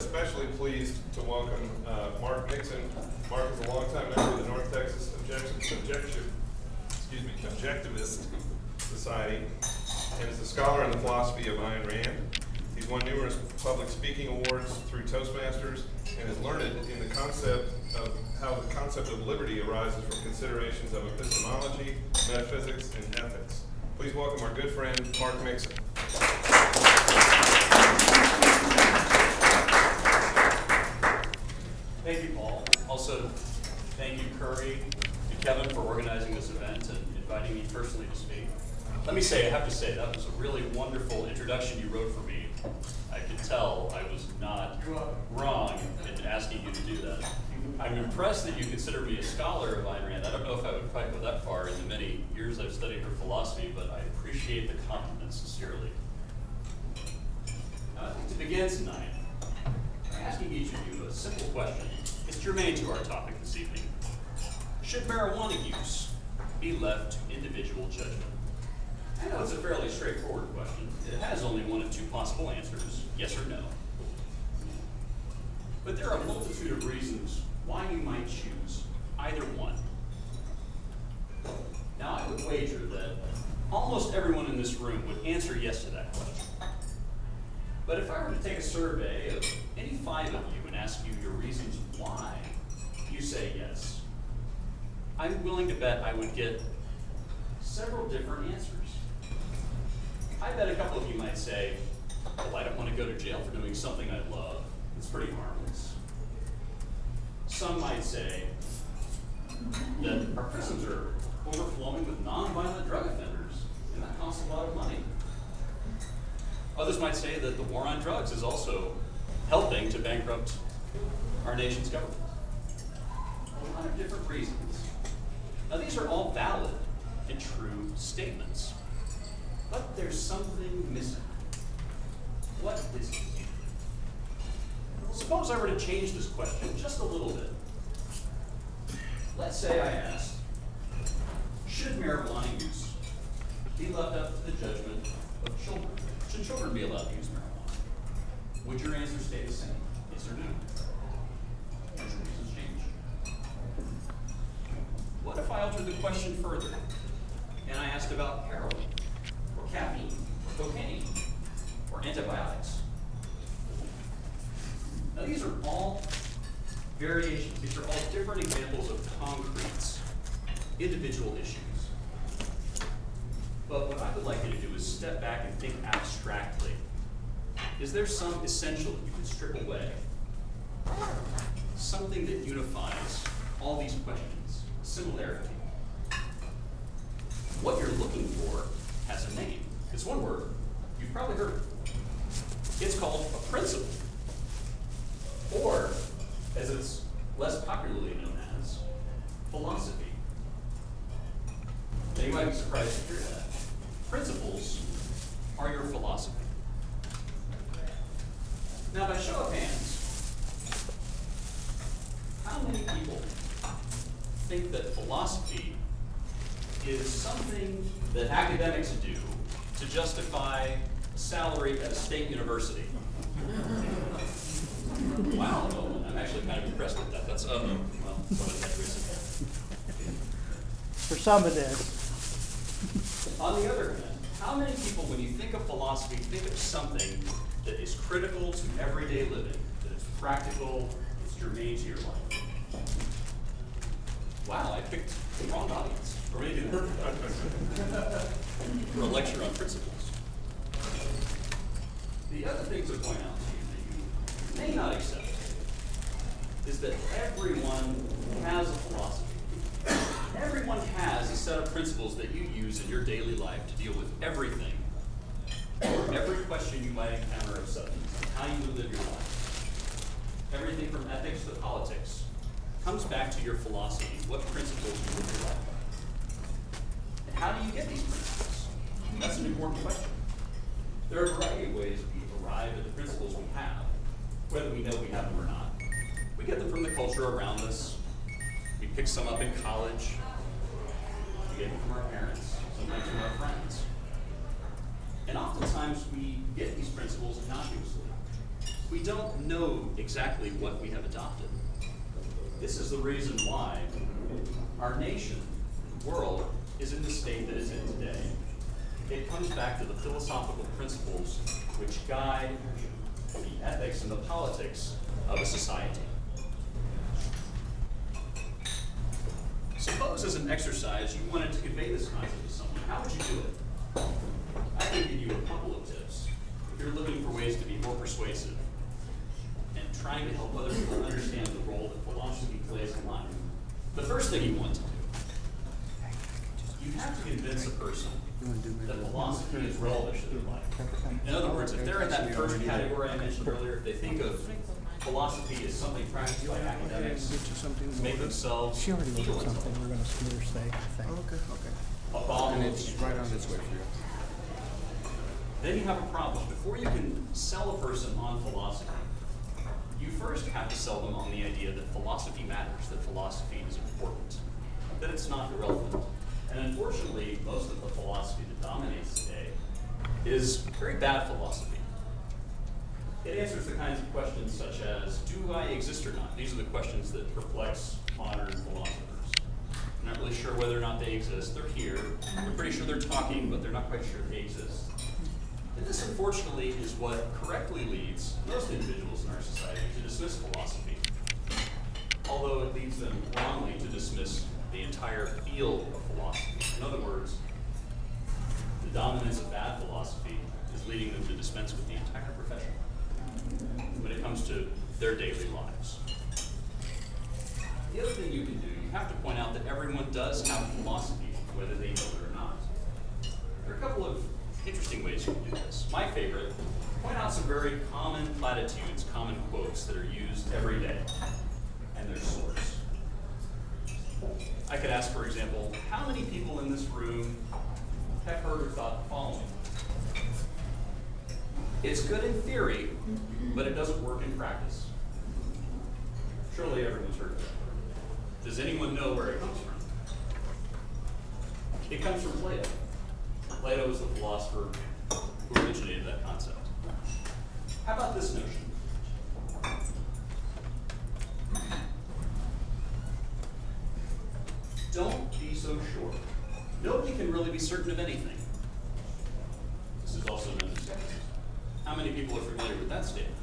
Especially pleased to welcome Mark Nixon. Mark is a longtime member of the North Texas Objectivist Society and is a scholar in the philosophy of Ayn Rand. He's won numerous public speaking awards through Toastmasters and is learned in the concept of how the concept of liberty arises from considerations of epistemology, metaphysics, and ethics. Please welcome our good friend, Mark Nixon. Thank you, Paul. Also, thank you, Curry, and Kevin for organizing this event and inviting me personally to speak. Let me say, I have to say, that was a really wonderful introduction you wrote for me. I could tell I was not wrong in asking you to do that. I'm impressed that you consider me a scholar of Ayn Rand. I don't know if I would quite go that far in the many years I've studied her philosophy, but I appreciate the compliment sincerely. I think to begin tonight, I'm asking each of you a simple question. It's germane to our topic this evening. Should marijuana use be left to individual judgment? I know it's a fairly straightforward question. It has only one of two possible answers, yes or no. But there are a multitude of reasons why you might choose either one. Now, I would wager that almost everyone in this room would answer yes to that question. But if I were to take a survey of any 5 of you and ask you your reasons why you say yes, I'm willing to bet I would get several different answers. I bet a couple of you might say, well, I don't want to go to jail for doing something I love. It's pretty harmless. Some might say that our prisons are overflowing with nonviolent drug offenders, and that costs a lot of money. Others might say that the war on drugs is also helping to bankrupt our nation's government. A lot of different reasons. Now, these are all valid and true statements, but there's something missing. What is it? Suppose I were to change this question just a little bit. Let's say I asked, should marijuana use be left up to the judgment of children? Should children be allowed to use marijuana? Would your answer stay the same? Yes or no? Would your reasons change? What if I altered the question further and I asked about heroin, or caffeine, or cocaine, or antibiotics? Now, these are all variations. These are all different examples of concrete, individual issues. But what I would like you to do is step back and think abstractly. Is there some essential that you can strip away? Something that unifies all these questions, similarity. What you're looking for has a name. It's one word. You've probably heard it. It's called a principle. Or, as it's less popularly known as, philosophy. Now, you might be surprised to hear that. Principles are your philosophy. Now, by show of hands, how many people think that philosophy is something that academics do to justify a salary at a state university? Wow, no, I'm actually kind of impressed with that. That's, well, somebody had recently. For some it is. On the other hand, how many people, when you think of philosophy, think of something that is critical to everyday living, that is practical, it's germane to your life? Wow, I picked the wrong audience. Or maybe the perfect audience for a lecture on principles. The other thing to point out to you that you may not accept is that everyone has a philosophy. Everyone has a set of principles that you use in your daily life to deal with everything, or every question you might encounter of substance, how you live your life. Everything from ethics to politics comes back to your philosophy, what principles you live your life by. And how do you get these principles? That's an important question. There are a variety of ways we arrive at the principles we have, whether we know we have them or not. We get them from the culture around us. We pick some up in college. We get them from our parents, sometimes from our friends. And oftentimes we get these principles innocuously. we don't know exactly what we have adopted. This is the reason why our nation, world, is in the state that it's in today. It comes back to the philosophical principles which guide the ethics and the politics of a society. Suppose as an exercise you wanted to convey this concept to someone. How would you do it? I can give you a couple of tips. If you're looking for ways to be more persuasive and trying to help other people understand the role that philosophy plays in life, the first thing you want to do, you have to convince a person that philosophy is relevant to their life. In other words, if they're in that first category I mentioned earlier, if they think of philosophy as something practiced by academics to make themselves She already feel wrote something we're gonna submit her say, I think. above And it's right on its way for you. then you have a problem. Before you can sell a person on philosophy, you first have to sell them on the idea that philosophy matters, that philosophy is important, that it's not irrelevant. And unfortunately, most of the philosophy that dominates today is very bad philosophy. It answers the kinds of questions such as, do I exist or not? These are the questions that perplex modern philosophers. They're not really sure whether or not they exist. They're here. They're pretty sure they're talking, but they're not quite sure they exist. And this, unfortunately, is what correctly leads most individuals in our society to dismiss philosophy, although it leads them wrongly to dismiss the entire field of philosophy. In other words, the dominance of bad philosophy is leading them to dispense with the entire profession when it comes to their daily lives. The other thing you can do, you have to point out that everyone does have philosophy, whether they know it or not. There are a couple of interesting ways you can do this. My favorite, point out some very common platitudes, common quotes that are used every day, and their source. I could ask, for example, how many people in this room have heard or thought the following? It's good in theory, but it doesn't work in practice. Surely everyone's heard of that. Does anyone know where it comes from? It comes from Plato. Plato was the philosopher who originated that concept. How about this notion? Don't be so sure. Nobody can really be certain of anything. This is also known as skepticism. How many people are familiar with that statement?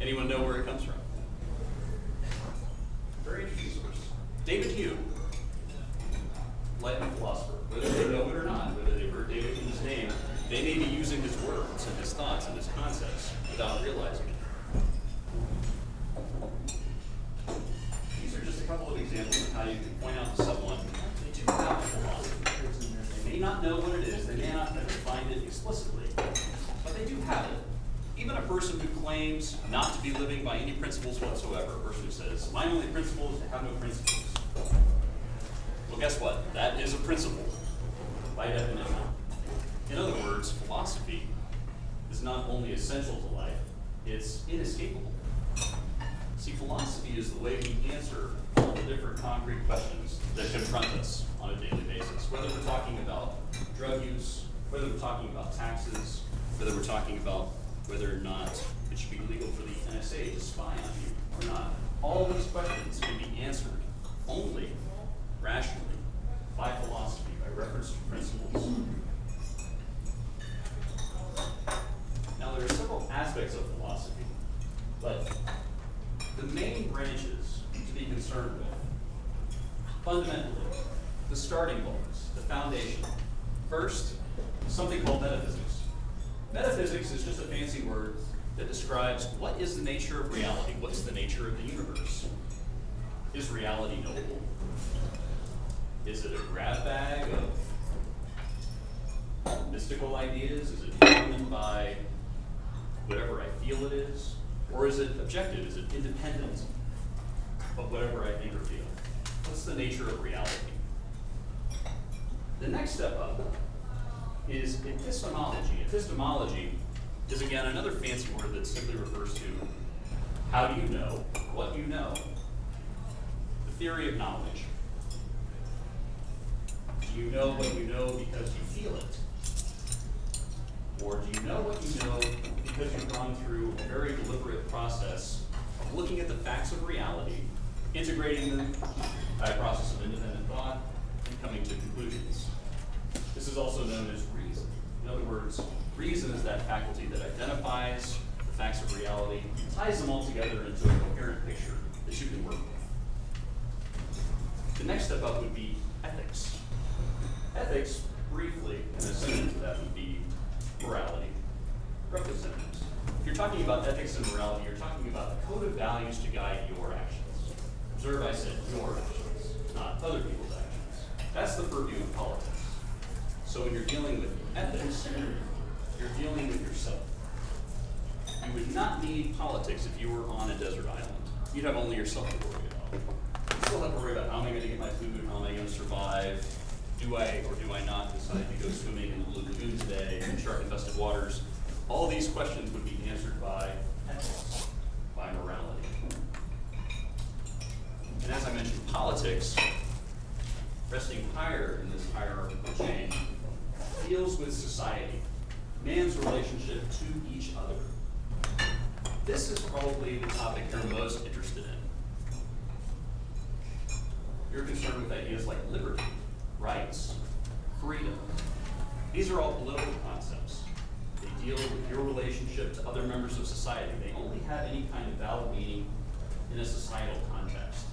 Anyone know where it comes from? Very interesting source. David Hume, Enlightenment philosopher. Whether they know it or not, whether they've heard David Hume's name, they may be using his words and his thoughts and his concepts without realizing it. These are just a couple of examples of how you can point out to someone they do have a philosophy. They may not know what it is, they may not have defined it explicitly, but they do have it. Even a person who claims not to be living by any principles whatsoever, a person who says, my only principle is to have no principles. Well, guess what? That is a principle, by definition. In other words, philosophy is not only essential to life, it's inescapable. See, philosophy is the way we answer all the different concrete questions that confront us on a daily basis. Whether we're talking about drug use, whether we're talking about taxes, whether we're talking about whether or not it should be legal for the NSA to spy on you or not. All these questions can be answered only rationally by philosophy, by reference to principles. Now, there are several aspects of philosophy, but the main branches to be concerned with, fundamentally, the starting blocks, the foundation. First, something called metaphysics. Metaphysics is just a fancy word that describes what is the nature of reality, what's the nature of the universe. Is reality knowable? Is it a grab bag of mystical ideas? Is it determined by whatever I feel it is? Or is it objective? Is it independent of whatever I think or feel? What's the nature of reality? The next step up is epistemology. Epistemology is, again, another fancy word that simply refers to how do you know what you know? The theory of knowledge. Do you know what you know because you feel it? Or do you know what you know because you've gone through a very deliberate process of looking at the facts of reality, integrating them by a process of independent thought, and coming to conclusions. This is also known as reason. In other words, reason is that faculty that identifies the facts of reality, ties them all together into a coherent picture that you can work with. The next step up would be ethics. Ethics, briefly, in a synonym to that would be morality. Roughly synonyms. If you're talking about ethics and morality, you're talking about the code of values to guide your actions. Observe, I said your actions, not other people's actions. That's the purview of politics. So when you're dealing with ethics, you're dealing with yourself. You would not need politics if you were on a desert island. You'd have only yourself to worry about. You still have to worry about how am I going to get my food, how am I going to survive, do I or do I not decide to go swimming in the lagoon today in shark-infested waters. All these questions would be answered by ethics, by morality. And as I mentioned, politics, resting higher in this hierarchical chain, deals with society, man's relationship to each other. This is probably the topic you're most interested in. You're concerned with ideas like liberty, rights, freedom. These are all political concepts. They deal with your relationship to other members of society. They only have any kind of valid meaning in a societal context.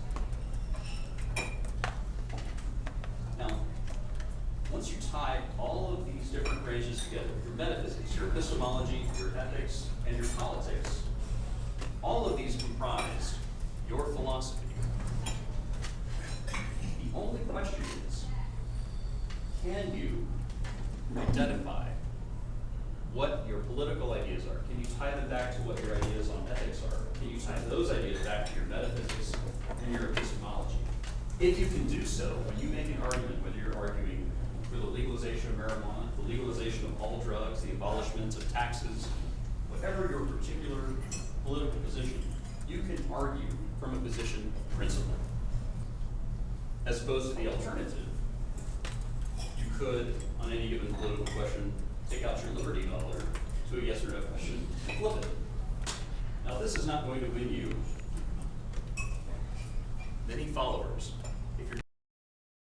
Now, once you tie all of these different branches together, your metaphysics, your epistemology, your ethics, and your politics, all of these comprise your philosophy. The only question is, can you identify what your political ideas are? Can you tie them back to what your ideas on ethics are? Can you tie those ideas back to your metaphysics and your epistemology? If you can do so, when you make an argument, whether you're arguing for the legalization of marijuana, the legalization of all drugs, the abolishment of taxes, whatever your particular political position, you can argue from a position of principle. As opposed to the alternative, you could, on any given political question, take out your liberty dollar to a yes or no question and flip it. Now, this is not going to win you many followers,